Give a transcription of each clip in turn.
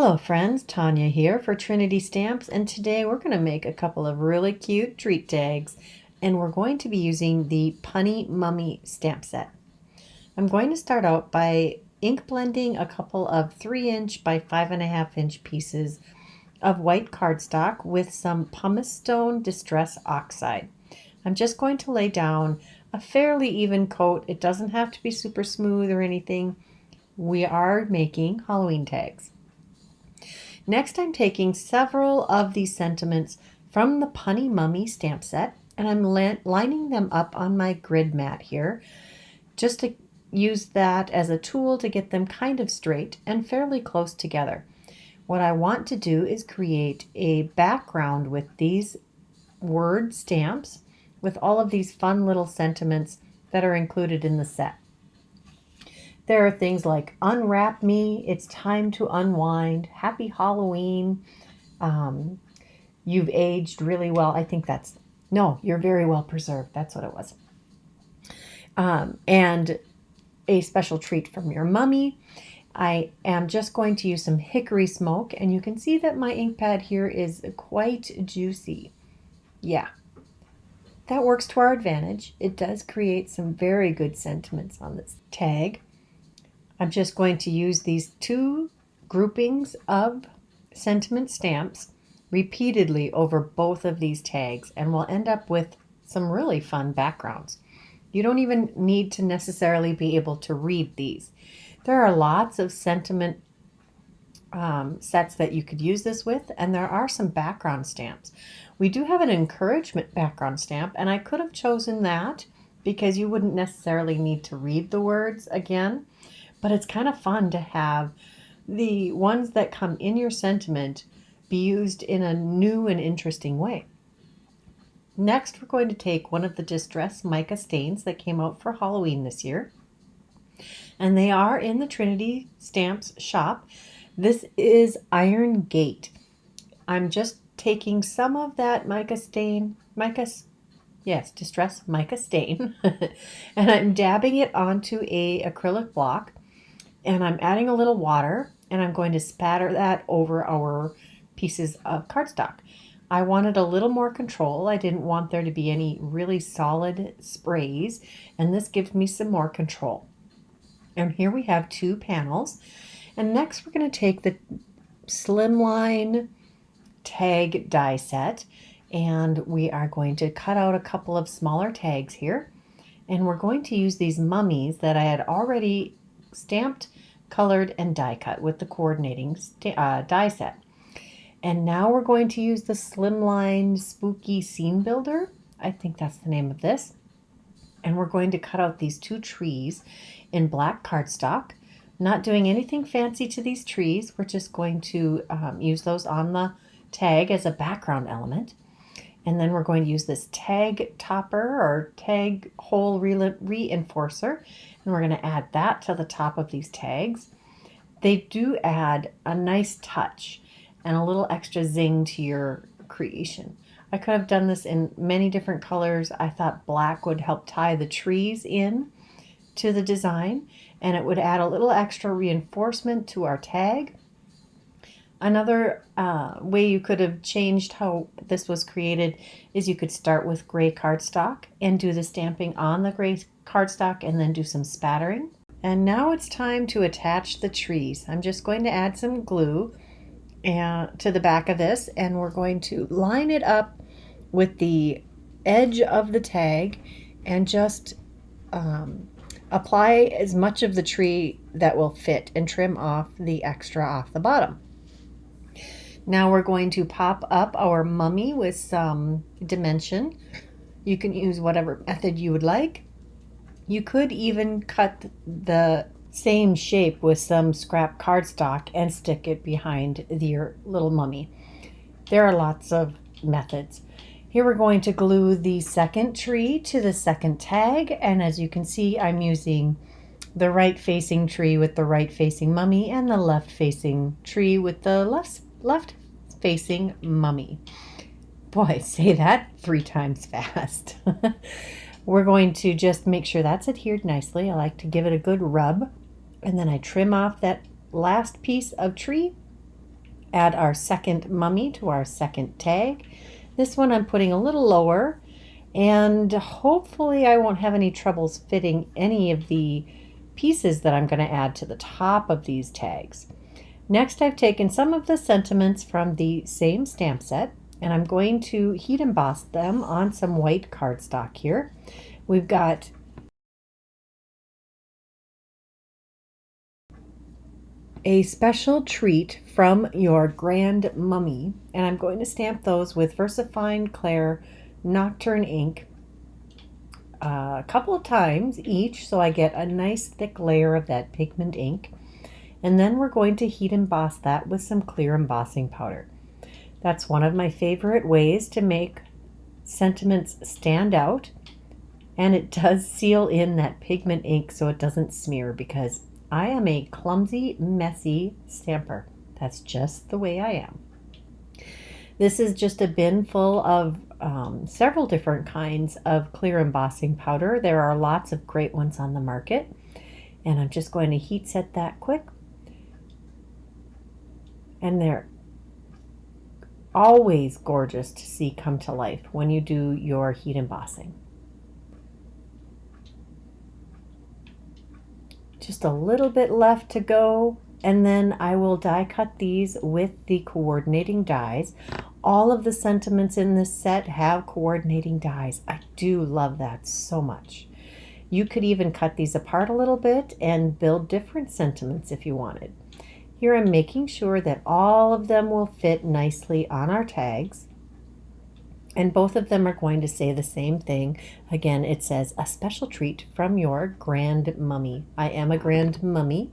Hello friends, Tanya here for Trinity Stamps, and today we're going to make a couple of really cute treat tags, and we're going to be using the Punny Mummy stamp set. I'm going to start out by ink blending a couple of 3" by 5.5" pieces of white cardstock with some pumice stone distress oxide. I'm just going to lay down a fairly even coat. It doesn't have to be super smooth or anything. We are making Halloween tags. Next, I'm taking several of these sentiments from the Punny Mummy stamp set, and I'm lining them up on my grid mat here, just to use that as a tool to get them kind of straight and fairly close together. What I want to do is create a background with these word stamps with all of these fun little sentiments that are included in the set. There are things like unwrap me, it's time to unwind, happy Halloween, you've aged really well. I think that's, no, you're very well preserved. That's what it was. And a special treat from your mummy. I am just going to use some hickory smoke, and you can see that my ink pad here is quite juicy. Yeah, that works to our advantage. It does create some very good sentiments on this tag. I'm just going to use these two groupings of sentiment stamps repeatedly over both of these tags, and we'll end up with some really fun backgrounds. You don't even need to necessarily be able to read these. There are lots of sentiment sets that you could use this with, and there are some background stamps. We do have an encouragement background stamp, and I could have chosen that because you wouldn't necessarily need to read the words again. But it's kind of fun to have the ones that come in your sentiment be used in a new and interesting way. Next, we're going to take one of the Distress Mica stains that came out for Halloween this year. And they are in the Trinity Stamps shop. This is Iron Gate. I'm just taking some of that mica stain, Distress Mica stain, and I'm dabbing it onto a acrylic block. And I'm adding a little water, and I'm going to spatter that over our pieces of cardstock. I wanted a little more control. I didn't want there to be any really solid sprays, and this gives me some more control. And here we have two panels. And next we're going to take the Slimline Tag Die Set, and we are going to cut out a couple of smaller tags here. And we're going to use these mummies that I had already stamped, colored, and die cut with the coordinating die set. And now we're going to use the Slimline Spooky Scene Builder. I think that's the name of this. And we're going to cut out these two trees in black cardstock. Not doing anything fancy to these trees. We're just going to use those on the tag as a background element. And then we're going to use this tag topper or tag hole reinforcer, and we're going to add that to the top of these tags. They do add a nice touch and a little extra zing to your creation. I could have done this in many different colors. I thought black would help tie the trees in to the design, and it would add a little extra reinforcement to our tag. Another way you could have changed how this was created is you could start with gray cardstock and do the stamping on the gray cardstock and then do some spattering. And now it's time to attach the trees. I'm just going to add some glue to the back of this, and we're going to line it up with the edge of the tag and just apply as much of the tree that will fit and trim off the extra off the bottom. Now we're going to pop up our mummy with some dimension. You can use whatever method you would like. You could even cut the same shape with some scrap cardstock and stick it behind your little mummy. There are lots of methods. Here we're going to glue the second tree to the second tag, and as you can see, I'm using the right facing tree with the right facing mummy and the left facing tree with the left facing mummy. Boy, say that 3 times fast. We're going to just make sure that's adhered nicely. I like to give it a good rub, and then I trim off that last piece of tree add our second mummy to our second tag. This one I'm putting a little lower, and hopefully I won't have any troubles fitting any of the pieces that I'm going to add to the top of these tags. Next, I've taken some of the sentiments from the same stamp set, and I'm going to heat emboss them on some white cardstock here. We've got a special treat from your Grand Mummy, and I'm going to stamp those with VersaFine Clair Nocturne ink a couple of times each, so I get a nice thick layer of that pigment ink. And then we're going to heat emboss that with some clear embossing powder. That's one of my favorite ways to make sentiments stand out, and it does seal in that pigment ink so it doesn't smear, because I am a clumsy, messy stamper. That's just the way I am. This is just a bin full of several different kinds of clear embossing powder. There are lots of great ones on the market, and I'm just going to heat set that quick. And they're always gorgeous to see come to life when you do your heat embossing. Just a little bit left to go, and then I will die cut these with the coordinating dies. All of the sentiments in this set have coordinating dies. I do love that so much. You could even cut these apart a little bit and build different sentiments if you wanted. Here I'm making sure that all of them will fit nicely on our tags, and both of them are going to say the same thing. Again, it says a special treat from your Grand Mummy. I am a Grand Mummy.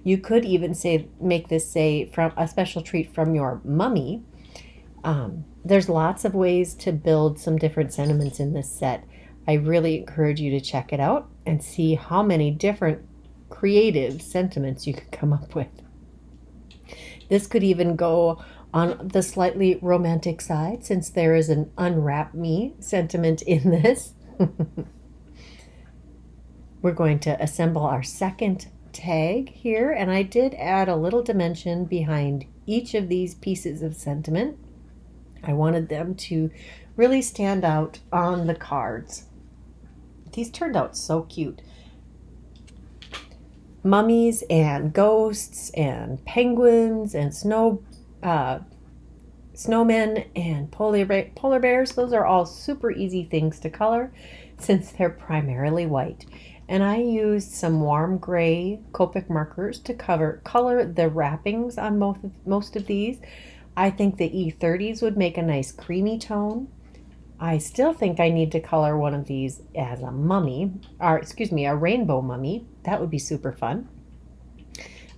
You could even make this say from a special treat from your mummy. There's lots of ways to build some different sentiments in this set. I really encourage you to check it out and see how many different creative sentiments you could come up with. This could even go on the slightly romantic side, since there is an unwrap me sentiment in this. We're going to assemble our second tag here, and I did add a little dimension behind each of these pieces of sentiment. I wanted them to really stand out on the cards. These turned out so cute. Mummies and ghosts and penguins and snowmen and polar bears. Those are all super easy things to color since they're primarily white. And I used some warm gray Copic markers to color the wrappings on most of these. I think the E30s would make a nice creamy tone. I still think I need to color one of these as a mummy, or excuse me, a rainbow mummy. That would be super fun.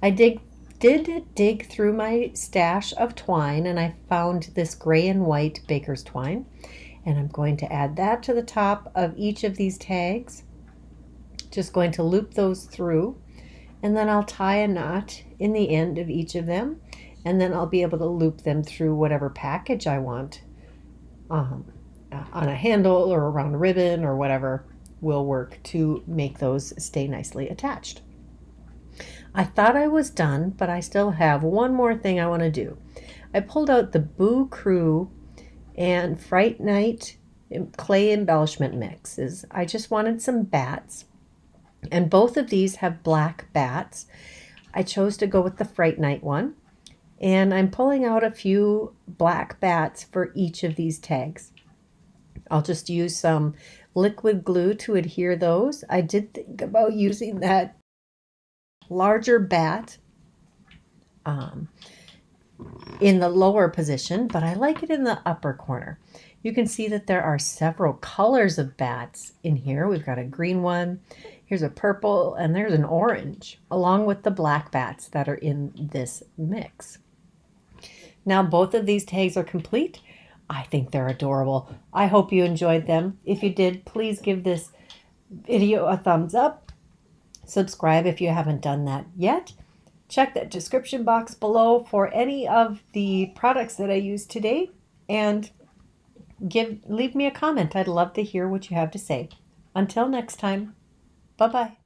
I did dig through my stash of twine, and I found this gray and white baker's twine, and I'm going to add that to the top of each of these tags. Just going to loop those through, and then I'll tie a knot in the end of each of them, and then I'll be able to loop them through whatever package I want. On a handle or around a ribbon or whatever will work to make those stay nicely attached. I thought I was done, but I still have one more thing I want to do. I pulled out the Boo Crew and Fright Night clay embellishment mixes. I just wanted some bats, and both of these have black bats. I chose to go with the Fright Night one, and I'm pulling out a few black bats for each of these tags. I'll just use some liquid glue to adhere those. I did think about using that larger bat in the lower position, but I like it in the upper corner. You can see that there are several colors of bats in here. We've got a green one, here's a purple, and there's an orange, along with the black bats that are in this mix. Now both of these tags are complete. I think they're adorable. I hope you enjoyed them. If you did, please give this video a thumbs up. Subscribe if you haven't done that yet. Check that description box below for any of the products that I used today, and leave me a comment. I'd love to hear what you have to say. Until next time, bye-bye.